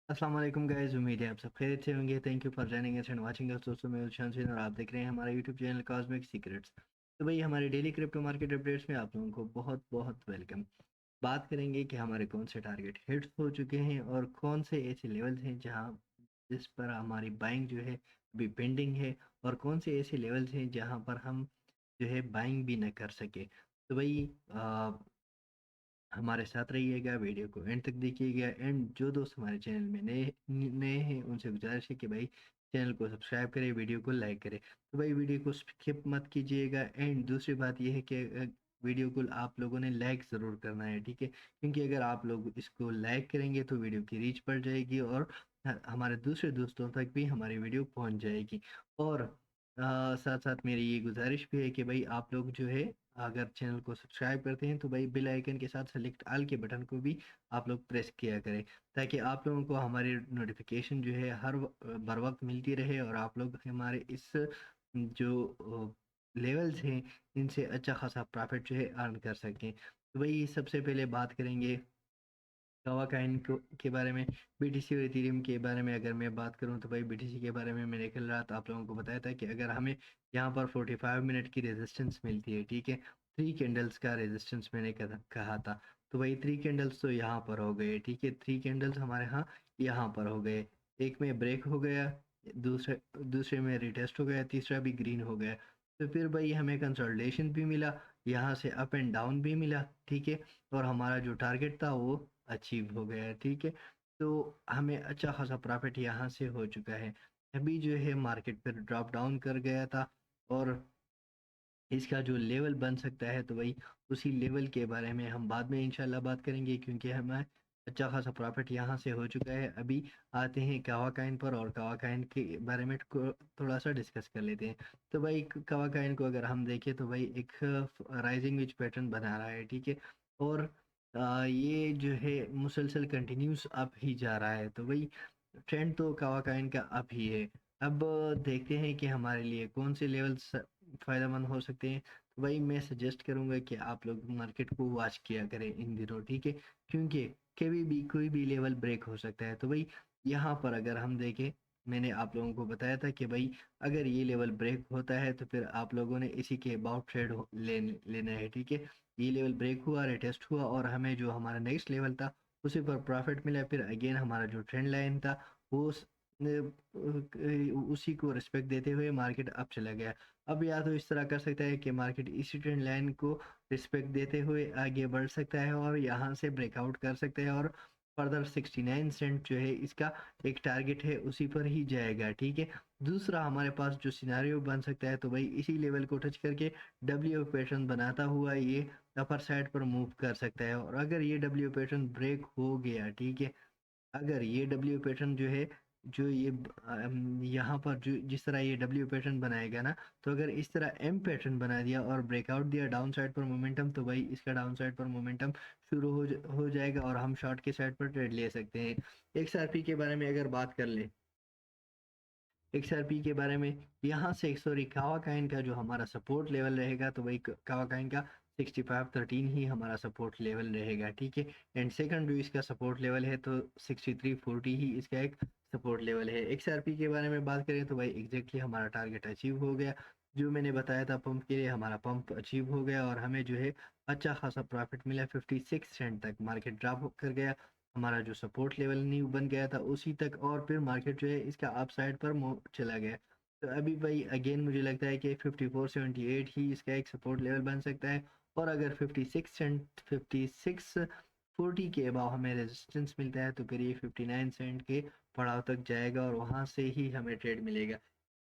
अस्सलाम वालेकुम गाइस, उम्मीद है आप सब खैरियत से होंगे। Thank you for joining us and watching us. दोस्तों मैं उशान सिंह और आप देख रहे हैं हमारा यूट्यूब चैनल कॉस्मिक सीक्रेट्स। तो भाई हमारे डेली क्रिप्टो मार्केट अपडेट्स में आप लोगों को बहुत बहुत वेलकम। बात करेंगे कि हमारे कौन से टारगेट हिट्स हो चुके हैं और कौन से ऐसे लेवल्स हैं जहां जिस पर हमारी बाइंग जो है अभी पेंडिंग है, और कौन से ऐसे लेवल्स हैं जहां पर हम जो है बाइंग भी न कर सके। तो भाई हमारे साथ रहिएगा, वीडियो को एंड तक देखिएगा। एंड जो दोस्त हमारे चैनल में नए नए हैं उनसे गुजारिश है कि भाई चैनल को सब्सक्राइब करें, वीडियो को लाइक करें। तो भाई वीडियो को स्किप मत कीजिएगा। एंड दूसरी बात यह है कि वीडियो को आप लोगों ने लाइक ज़रूर करना है, ठीक है? क्योंकि अगर आप लोग इसको लाइक करेंगे तो वीडियो की रीच बढ़ जाएगी और हमारे दूसरे दोस्तों तक भी हमारी वीडियो पहुंच जाएगी। और साथ साथ मेरी ये गुजारिश भी है कि भाई आप लोग जो है अगर चैनल को सब्सक्राइब करते हैं तो भाई बेल आइकन के साथ सेलेक्ट ऑल के बटन को भी आप लोग प्रेस किया करें, ताकि आप लोगों को हमारी नोटिफिकेशन जो है हर बर वक्त मिलती रहे और आप लोग हमारे इस जो लेवल्स हैं इनसे अच्छा खासा प्रॉफिट जो है अर्न कर सकें। तो भाई सबसे पहले बात करेंगे कावा काइन को के बारे में। बीटीसी और इथेरियम के बारे में अगर मैं बात करूं तो भाई बीटीसी के बारे में मैंने कल रात आप लोगों को बताया था कि अगर हमें यहाँ पर 45 मिनट की रेजिस्टेंस मिलती है, ठीक है, 3 कैंडल्स का रेजिस्टेंस मैंने कहा था। तो भाई 3 कैंडल्स तो यहाँ पर हो गए, ठीक है, 3 कैंडल्स हमारे यहाँ पर हो गए। एक में ब्रेक हो गया, दूसरे दूसरे में रिटेस्ट हो गया, तीसरा भी ग्रीन हो गया। तो फिर भाई हमें कंसोलिडेशन भी मिला, यहाँ से अप एंड डाउन भी मिला, ठीक है, और हमारा जो टारगेट था वो अचीव हो गया है, ठीक है। तो हमें अच्छा खासा प्रॉफिट यहाँ से हो चुका है। अभी जो है मार्केट पर ड्रॉप डाउन कर गया था, और इसका जो लेवल बन सकता है तो भाई उसी लेवल के बारे में हम बाद में इंशाल्लाह बात करेंगे, क्योंकि हमें अच्छा खासा प्रॉफिट यहाँ से हो चुका है। अभी आते हैं कावा काइन पर, और कावा काइन के बारे में थोड़ा सा डिस्कस कर लेते हैं। तो भाई कावा काइन को अगर हम देखें तो भाई एक राइजिंग विच पैटर्न बना रहा है, ठीक है, और ये जो है मुसलसल कंटिन्यूस अप ही जा रहा है। तो भाई ट्रेंड तो कावा काइन का अप ही है। अब देखते हैं कि हमारे लिए कौन से लेवल्स फ़ायदेमंद हो सकते हैं। तो भाई मैं सजेस्ट करूँगा कि आप लोग मार्केट को वॉच किया करें इन दिनों, ठीक है, क्योंकि कभी भी कोई भी लेवल ब्रेक हो सकता है। तो भाई यहाँ पर अगर हम देखें, मैंने आप लोगों को बताया था कि भाई अगर ये लेवल ब्रेक होता है तो फिर आप लोगों ने इसी के अबाउट ट्रेड लेना है, ठीक है। ये लेवल ब्रेक हुआ, रिटेस्ट हुआ, और हमें जो हमारा नेक्स्ट लेवल था उसी पर प्रॉफिट मिला। फिर अगेन हमारा जो ट्रेंड लाइन था वो उसी को रिस्पेक्ट देते हुए मार्केट अप चला गया। अब या तो इस तरह कर सकता है कि मार्केट इसी ट्रेंड लाइन को रिस्पेक्ट देते हुए आगे बढ़ सकता है और यहाँ से ब्रेकआउट कर सकता है, और फर्दर 69 सेंट जो है इसका एक टारगेट है उसी पर ही जाएगा, ठीक है। दूसरा हमारे पास जो सिनारियो बन सकता है तो भाई इसी लेवल को टच करके डब्ल्यू पैटर्न बनाता हुआ ये अपर साइड पर मूव कर सकता है। और अगर ये डब्ल्यू पैटर्न ब्रेक हो गया, ठीक है, अगर ये डब्ल्यू पैटर्न जो है जो ये यहाँ पर जो जिस तरह ये डब्ल्यू पैटर्न बनाएगा ना, तो अगर इस तरह एम पैटर्न बना दिया और ब्रेकआउट दिया डाउन साइड पर मोमेंटम, तो भाई इसका डाउन साइड पर मोमेंटम शुरू हो जाएगा और हम शॉर्ट के साइड पर ट्रेड ले सकते हैं। एक्सआरपी के बारे में अगर बात कर ले, एक्सआरपी के बारे में यहाँ से सॉरी कावा काइन का जो हमारा सपोर्ट लेवल रहेगा तो वही कावा काइन का 6513 ही हमारा सपोर्ट लेवल रहेगा, ठीक है। एंड सेकंड जो इसका सपोर्ट लेवल है तो 6340 ही इसका एक सपोर्ट लेवल है। एक्सआरपी के बारे में बात करें तो भाई एग्जैक्टली हमारा टारगेट अचीव हो गया। जो मैंने बताया था पंप के लिए, हमारा पंप अचीव हो गया और हमें जो है अच्छा खासा प्रॉफिट मिला। 56 सेंट तक मार्केट ड्रॉप कर गया, हमारा जो सपोर्ट लेवल न्यू बन गया था उसी तक, और फिर मार्केट जो है इसका अप साइड पर चला गया। तो अभी भाई अगेन मुझे लगता है कि 5478 ही इसका एक सपोर्ट लेवल बन सकता है। और अगर 5640 के अबाव हमें रेजिस्टेंस मिलता है तो फिर ये 59 सेंट के पड़ाव तक जाएगा और वहां से ही हमें ट्रेड मिलेगा।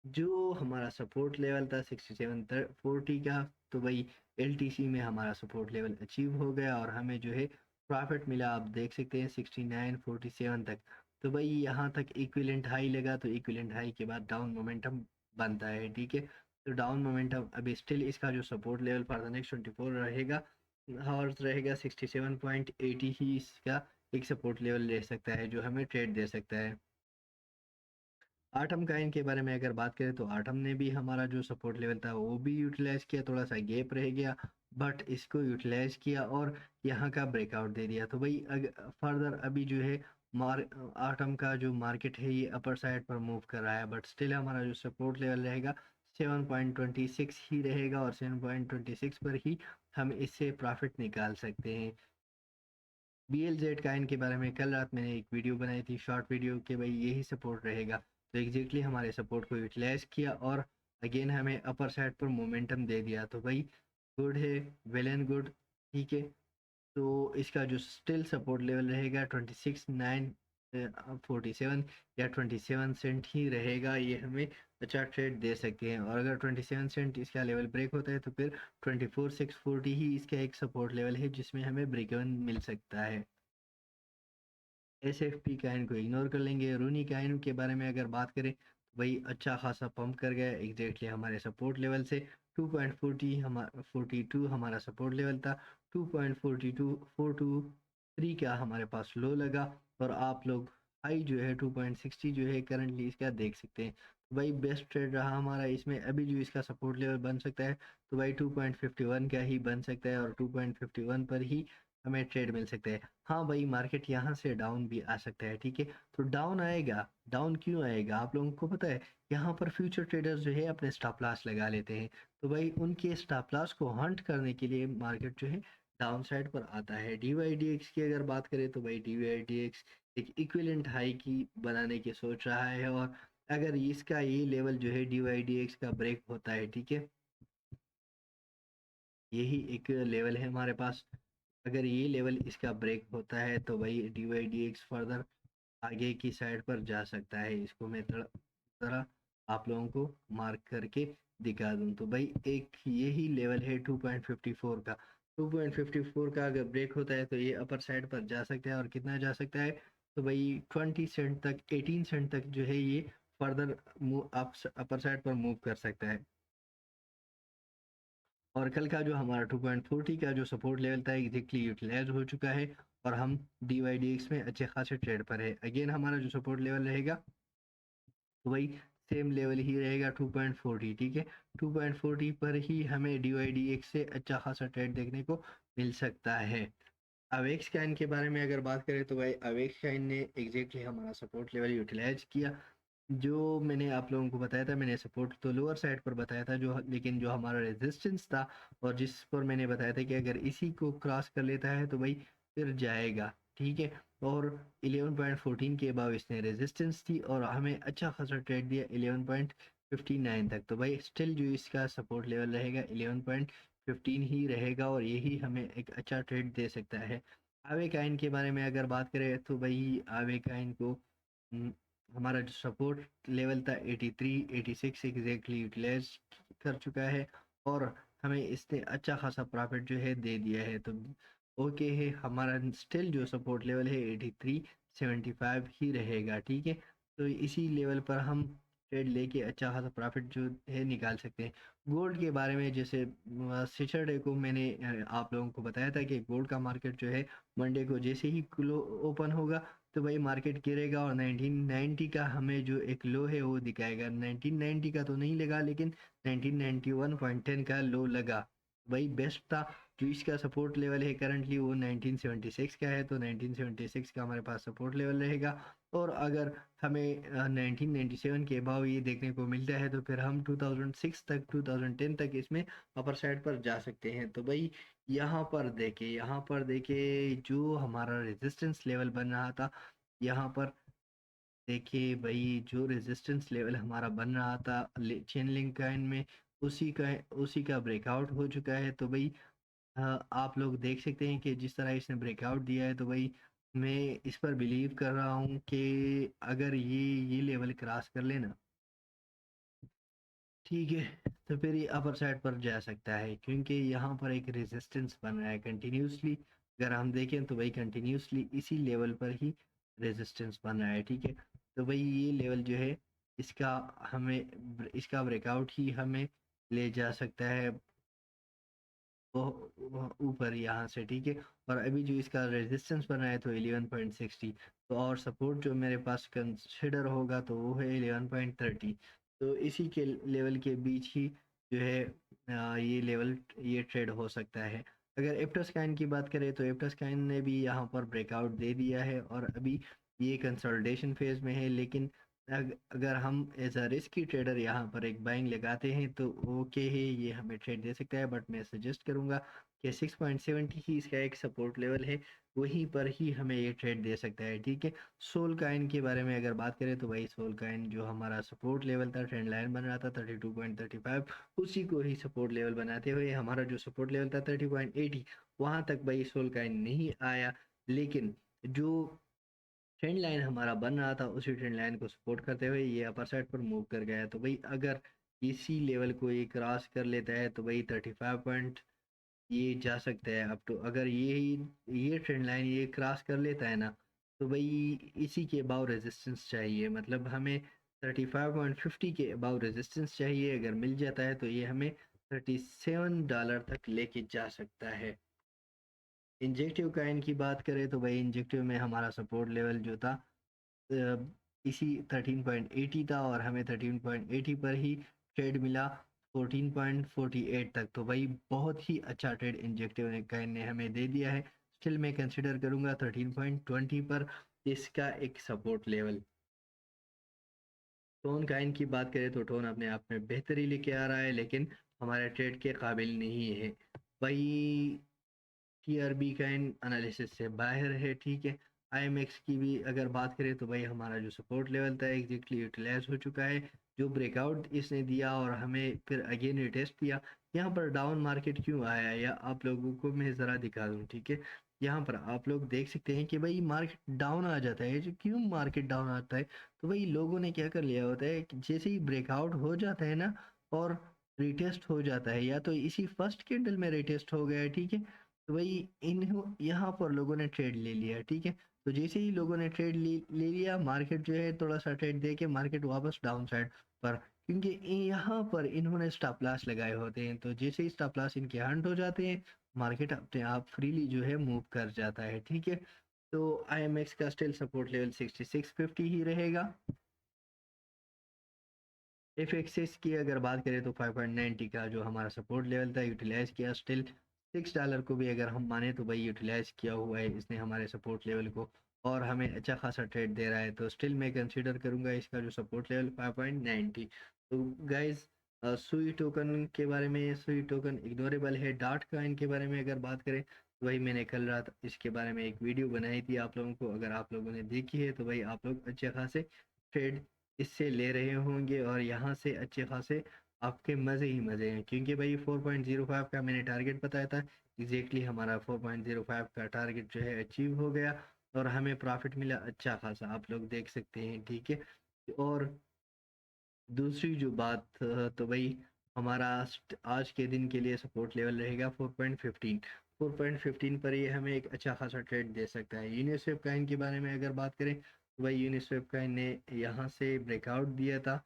जो हमारा सपोर्ट लेवल था 6740 का, तो भाई एलटीसी में हमारा सपोर्ट लेवल अचीव हो गया और हमें जो है प्रॉफिट मिला, आप देख सकते हैं 6947 तक। तो भाई यहाँ तक इक्विलेंट हाई लगा, तो इक्विलेंट हाई के बाद डाउन मोमेंटम बनता है, ठीक है। तो डाउन मोमेंटम अभी स्टिल इसका जो support level for the next 24 रहेगा हॉर्स रहेगा 67.80 ही इसका एक सपोर्ट लेवल ले सकता है जो हमें ट्रेड दे सकता है। आठम काइन के बारे में अगर बात करें तो आठम ने भी हमारा जो सपोर्ट लेवल था वो भी यूटिलाइज किया, थोड़ा सा गैप रह गया बट इसको यूटिलाइज किया और यहाँ का ब्रेकआउट दे दिया। तो भाई फर्दर अभी जो है आटम का जो मार्केट है ये अपर साइड पर मूव कर रहा है, बट स्टिल हमारा जो सपोर्ट लेवल रहेगा 7.26 ही रहेगा, और 7.26 पर ही हम इससे प्रॉफिट निकाल सकते हैं। BLZ का इनके बारे में कल रात मैंने एक वीडियो बनाई थी, शॉर्ट वीडियो, कि भाई यही सपोर्ट रहेगा, तो एग्जैक्टली हमारे सपोर्ट को यूटिलाइज किया और अगेन हमें अपर साइड पर मोमेंटम दे दिया, तो भाई गुड है, वेल एंड गुड। ठीक है, तो इसका जो स्टिल सपोर्ट लेवल रहेगा 26,947 या 27 सेंट ही रहेगा, ये हमें अच्छा ट्रेड दे सकते हैं। और अगर 27 सेंट इसका लेवल ब्रेक होता है तो फिर 24,640 ही इसका एक सपोर्ट लेवल है जिसमें हमें ब्रेक इवन मिल सकता है। SFP काइन को इग्नोर कर लेंगे। रूनी काइन के बारे में अगर बात करें तो भाई अच्छा खासा पंप कर गया एग्जैक्टली हमारे सपोर्ट लेवल से। 2.40 हमारा 42 हमारा सपोर्ट लेवल था, 2.423 का हमारे पास लो लगा, और आप लोग हाई जो है 2.60 जो है करंटली इसका देख सकते हैं। तो भाई बेस्ट ट्रेड रहा हमारा इसमें। अभी जो इसका सपोर्ट लेवल बन सकता है तो भाई 2.51 का ही बन सकता है, और 2.51 पर ही हमें ट्रेड मिल सकता है। हाँ भाई, मार्केट यहाँ से डाउन भी आ सकता है। ठीक है, तो डाउन आएगा, डाउन क्यों आएगा आप लोगों को पता है? यहाँ पर फ्यूचर ट्रेडर्स जो है अपने स्टॉप लॉस लगा लेते हैं, तो भाई उनके स्टॉप लॉस को हंट करने के लिए मार्केट जो है डाउन साइड पर आता है। DYDX की अगर बात करें तो भाई DYDX एक इक्विवेलेंट हाई की बनाने की सोच रहा है, और अगर इसका ये लेवल जो है DYDX का ब्रेक होता है, ठीक है, यही एक लेवल है हमारे पास, अगर ये लेवल इसका ब्रेक होता है तो भाई DYDX फर्दर आगे की साइड पर जा सकता है। इसको मैं थोड़ा आप लोगों को मार्क करके दिखा दूं तो भाई एक यही लेवल है 2.54 का। 2.54 का अगर ब्रेक होता है तो ये अपर साइड पर जा सकता है, और कितना जा सकता है तो भाई 20 सेंट तक, 18 सेंट तक जो है ये फर्दर अपर साइड पर मूव कर सकता है। और कल का जो हमारा 2.40 का जो सपोर्ट लेवल था एग्जैक्टली यूटिलाइज हो चुका है, और हम DYDX में अच्छे खासे ट्रेड पर है। अगेन हमारा जो सपोर्ट लेवल रहेगा तो वही सेम लेवल ही रहेगा 2.40। ठीक है, 2.40 पर ही हमें DYDX से अच्छा खासा ट्रेड देखने को मिल सकता है। अवेक्स काइन के बारे में अगर बात करें तो भाई अवेक्स काइन ने एग्जैक्टली हमारा सपोर्ट लेवल यूटिलाइज किया। जो मैंने आप लोगों को बताया था, मैंने सपोर्ट तो लोअर साइड पर बताया था जो, लेकिन जो हमारा रेजिस्टेंस था और जिस पर मैंने बताया था कि अगर इसी को क्रॉस कर लेता है तो भाई फिर जाएगा। ठीक है, और 11.14 के अबाव इसने रेजिस्टेंस थी और हमें अच्छा खासा ट्रेड दिया 11.59 तक, तो भाई स्टिल जो इसका सपोर्ट लेवल रहेगा 11.15 ही रहेगा, और यही हमें एक अच्छा ट्रेड दे सकता है। आवे काइन के बारे में अगर बात करें तो भाई आवे काइन को हमारा जो सपोर्ट लेवल था 83 86 एग्जैक्टली यूटिलाइज कर चुका है, और हमें इसने अच्छा खासा प्रॉफिट जो है दे दिया है, तो ओके है। हमारा स्टिल जो सपोर्ट लेवल है 83.75 ही रहेगा। ठीक है, तो इसी लेवल पर हम ट्रेड लेके अच्छा खासा प्रॉफिट जो है निकाल सकते हैं। गोल्ड के बारे में जैसे सैटरडे को मैंने आप लोगों को बताया था कि गोल्ड का मार्केट जो है मंडे को जैसे ही ओपन होगा तो भाई मार्केट गिरेगा, और 1990 का हमें जो एक लो है वो दिखाएगा। 1990 का तो नहीं लगा, लेकिन 1991.10 का लो लगा, भाई बेस्ट था। जो इसका सपोर्ट लेवल है करंटली वो 1976 का है, तो 1976 का हमारे पास सपोर्ट लेवल रहेगा। और अगर हमें 1997 के अभाव ये देखने को मिलता है तो फिर हम 2006 तक 2010 तक इसमें अपर साइड पर जा सकते हैं। तो भाई यहाँ पर देखिए जो हमारा रेजिस्टेंस लेवल बन रहा था, यहाँ पर देखिए भाई जो रेजिस्टेंस लेवल हमारा बन रहा था चेन लिंक काइन में, उसी का ब्रेकआउट हो चुका है। तो भाई आप लोग देख सकते हैं कि जिस तरह इसने ब्रेकआउट दिया है, तो भाई मैं इस पर बिलीव कर रहा हूँ कि अगर ये लेवल क्रॉस कर लेना, ठीक है, तो फिर ये अपर साइड पर जा सकता है, क्योंकि यहाँ पर एक रेजिस्टेंस बन रहा है कंटिन्यूसली। अगर हम देखें तो भाई कंटिन्यूसली इसी लेवल पर ही रेजिस्टेंस बन रहा है। ठीक है, तो भाई ये लेवल जो है इसका इसका ब्रेकआउट ही हमें ले जा सकता है वो ऊपर यहाँ से। ठीक है, और अभी जो इसका रेजिस्टेंस बना है तो 11.60, तो और सपोर्ट जो मेरे पास कंसिडर होगा तो वो है 11.30, तो इसी के लेवल के बीच ही जो है ये लेवल ये ट्रेड हो सकता है। अगर एप्टोस्काइन की बात करें तो एप्टोस्काइन ने भी यहाँ पर ब्रेकआउट दे दिया है, और अभी ये कंसोलिडेशन फेज में है, लेकिन अगर हम एज अ रिस्की ट्रेडर यहाँ पर एक बाइंग लगाते हैं तो ओके है, ये हमें ट्रेड दे सकता है। बट मैं सजेस्ट करूँगा कि 6.70 ही इसका एक सपोर्ट लेवल है, वहीं पर ही हमें ये ट्रेड दे सकता है, ठीक है। सोल काइन के बारे में अगर बात करें तो भाई सोल काइन जो हमारा सपोर्ट लेवल था, ट्रेंड लाइन बन रहा था 32.35, उसी को ही सपोर्ट लेवल बनाते हुए हमारा जो सपोर्ट लेवल था 30.80, वहाँ तक भाई सोल काइन नहीं आया, लेकिन जो ट्रेंड लाइन हमारा बन रहा था उसी ट्रेंड लाइन को सपोर्ट करते हुए ये अपर साइड पर मूव कर गया है। तो भाई अगर इसी लेवल को ये क्रॉस कर लेता है तो भाई 35 पॉइंट ये जा सकता है अप टू, अगर ये ट्रेंड लाइन ये क्रॉस कर लेता है ना, तो भाई इसी के अबाउ रेजिस्टेंस चाहिए, मतलब हमें 35.50 के अबाउ रेजिस्टेंस चाहिए। अगर मिल जाता है तो ये हमें $37 तक लेके जा सकता है। इंजेक्टिव काइन की बात करें तो भाई इंजेक्टिव में हमारा सपोर्ट लेवल जो था इसी 13.80 था, और हमें 13.80 पर ही ट्रेड मिला 14.48 तक। तो भाई बहुत ही अच्छा ट्रेड इंजेक्टिव ने काइन ने हमें दे दिया है। स्टिल मैं कंसिडर करूंगा 13.20 पर इसका एक सपोर्ट लेवल। टोन काइन की बात करें तो टोन अपने आप में बेहतरी लेके आ रहा है, लेकिन हमारे ट्रेड के काबिल नहीं है भाई। टीआरबी का इन एनालिसिस से बाहर है, ठीक है। आईएमएक्स की भी अगर बात करें तो भाई हमारा जो सपोर्ट लेवल था एग्जैक्टली यूटिलाइज हो चुका है। जो ब्रेकआउट इसने दिया और हमें फिर अगेन रिटेस्ट दिया, यहाँ पर डाउन मार्केट क्यों आया या आप लोगों को मैं ज़रा दिखा दूँ, ठीक है। यहाँ पर आप लोग देख सकते हैं कि भाई मार्केट डाउन आ जाता है, जो क्यों मार्केट डाउन आता है, तो भाई लोगों ने क्या कर लिया होता है कि जैसे ही ब्रेकआउट हो जाता है ना और रिटेस्ट हो जाता है, या तो इसी फर्स्ट कैंडल में रिटेस्ट हो गया है, ठीक है, तो भाई इन यहाँ पर लोगों ने ट्रेड ले लिया, ठीक है। तो जैसे ही लोगों ने ट्रेड ले लिया, मार्केट जो है थोड़ा सा ट्रेड दे के मार्केट वापस डाउन साइड पर, क्योंकि यहाँ पर इन्होंने स्टॉप लॉस लगाए होते हैं, तो जैसे ही स्टॉप लॉस इनके हंट हो जाते हैं, मार्केट अपने आप फ्रीली जो है मूव कर जाता है, ठीक है। तो आईएमएक्स का स्टिल सपोर्ट लेवल 6650 ही रहेगा। एफ एक्सेस की अगर बात करें तो 5.90 का जो हमारा सपोर्ट लेवल था यूटिलाइज किया, स्टिल $6 को भी अगर हम माने तो भाई यूटिलाइज किया हुआ है इसने हमारे सपोर्ट लेवल को, और हमें अच्छा खासा ट्रेड दे रहा है। तो स्टिल मैं कंसीडर करूंगा इसका जो सपोर्ट लेवल 5.90। तो गाइज सुई टोकन के बारे में, सुई टोकन इग्नोरेबल है। डार्ट कॉइन के बारे में अगर बात करें तो भाई मैंने कल रात इसके बारे में एक वीडियो बनाई थी आप लोगों को, अगर आप लोगों ने देखी है तो भाई आप लोग अच्छे खासे ट्रेड इससे ले रहे होंगे, और यहाँ से अच्छे खासे आपके मज़े ही मज़े हैं, क्योंकि भाई 4.05 का मैंने टारगेट बताया था, एग्जैक्टली हमारा 4.05 का टारगेट जो है अचीव हो गया, और हमें प्रॉफिट मिला अच्छा खासा, आप लोग देख सकते हैं, ठीक है। और दूसरी जो बात तो भाई हमारा आज के दिन के लिए सपोर्ट लेवल रहेगा 4.15। 4.15 पर ये हमें एक अच्छा खासा ट्रेड दे सकता है। यूनिस्वेप काइन के बारे में अगर बात करें तो भाई यूनिस्वेप काइन ने यहाँ से ब्रेकआउट दिया था,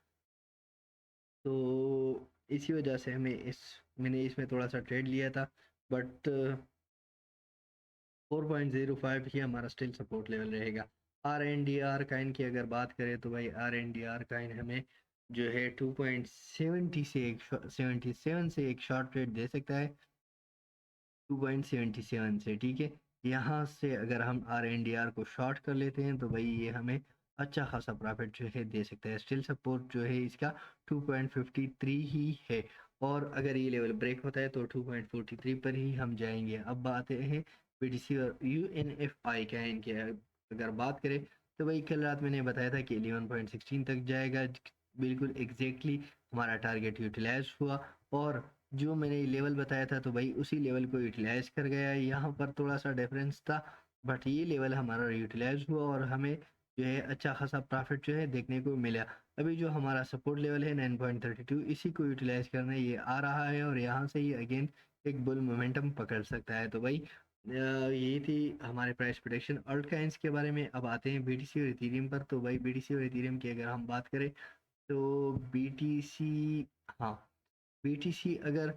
तो इसी वजह से मैंने इसमें थोड़ा सा ट्रेड लिया था, बट 4.05 ही हमारा स्टिल सपोर्ट लेवल रहेगा। आर काइन की अगर बात करें तो भाई आर काइन हमें जो है 2.70 से एक 77 से एक शॉर्ट ट्रेड दे सकता है, 2.77 से, ठीक है। यहाँ से अगर हम आर को शॉर्ट कर लेते हैं तो भाई ये हमें अच्छा खासा प्रॉफिट जो है दे सकता है। स्टिल सपोर्ट जो है इसका 2.53 ही है, और अगर ये लेवल ब्रेक होता है तो 2.43 पर ही हम जाएंगे। अब बात हैं बीटीसी और यूएनएफआई का, इनके अगर बात करें तो भाई कल रात मैंने बताया था कि 11.16 तक जाएगा, बिल्कुल एग्जैक्टली हमारा टारगेट यूटिलाइज हुआ, और जो मैंने लेवल बताया था तो भाई उसी लेवल को यूटिलाइज कर गया है। यहाँ पर थोड़ा सा डिफरेंस था, बट ये लेवल हमारा यूटिलाइज हुआ और हमें जो है अच्छा खासा प्रॉफिट जो है देखने को मिला। अभी जो हमारा सपोर्ट लेवल है 9.32, इसी को यूटिलाइज करने ये आ रहा है, और यहाँ से ये अगेन एक बुल मोमेंटम पकड़ सकता है। तो भाई यही थी हमारे प्राइस प्रोटेक्शन। अल्ट काइंस के बारे में अब आते हैं बीटीसी और इथेरियम पर। तो भाई बीटीसी और इथेरियम की अगर हम बात करें तो बीटीसी, हाँ, बीटीसी अगर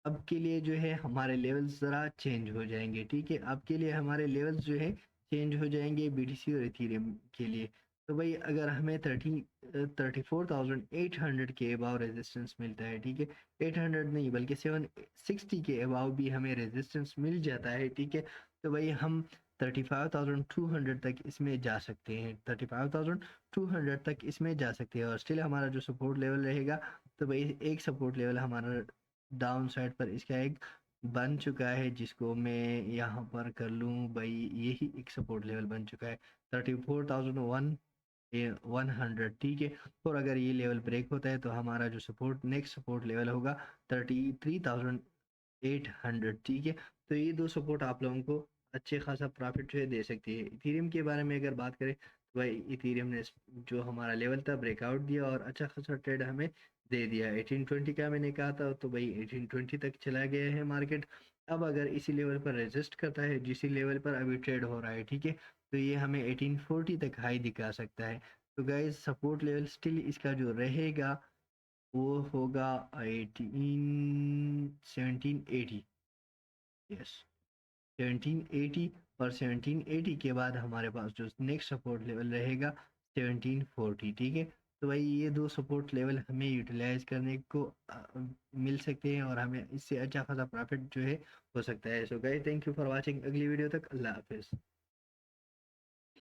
अब के लिए जो है हमारे लेवल्स ज़रा चेंज हो जाएंगे, ठीक है। अब के लिए हमारे लेवल्स जो है चेंज हो जाएंगे बीटीसी और इथेरियम के लिए। तो भाई अगर हमें 34,800 के अबाव रेजिस्टेंस मिलता है, ठीक है, 800 नहीं बल्कि 760 के अबाव भी हमें रेजिस्टेंस मिल जाता है, ठीक है, तो भाई हम 35,200 तक इसमें जा सकते हैं, 35,200 तक इसमें जा सकते हैं। और स्टिल हमारा जो सपोर्ट लेवल रहेगा, तो भाई एक सपोर्ट लेवल हमारा डाउन साइड पर इसका एक बन चुका है, जिसको मैं यहाँ पर कर लूँ भाई, यही एक सपोर्ट लेवल बन चुका है 34,100, ठीक है। और अगर ये लेवल ब्रेक होता है तो हमारा जो सपोर्ट नेक्स्ट सपोर्ट लेवल होगा 33,800, ठीक है। तो ये दो सपोर्ट आप लोगों को अच्छे खासा प्रॉफिट जो है दे सकती है। इथेरियम के बारे में अगर बात करें तो भाई इथेरियम ने जो हमारा लेवल था ब्रेकआउट दिया और अच्छा खासा ट्रेड हमें दे दिया। 1820 का मैंने कहा था, तो भाई 1820 तक चला गया है मार्केट। अब अगर इसी लेवल पर रेजिस्ट करता है, जिस लेवल पर अभी ट्रेड हो रहा है, ठीक है, तो ये हमें 1840 तक हाई दिखा सकता है। तो गाइज सपोर्ट लेवल स्टिल इसका जो रहेगा वो होगा 1780, यस 1780। और 1780 के बाद हमारे पास जो नेक्स्ट सपोर्ट लेवल रहेगा 1740, ठीक है। तो भाई ये दो सपोर्ट लेवल हमें यूटिलाइज करने को मिल सकते हैं और हमें इससे अच्छा खासा प्रॉफिट जो है हो सकता है। So guys thank you for watching, अगली वीडियो तक अल्लाह हाफिज़।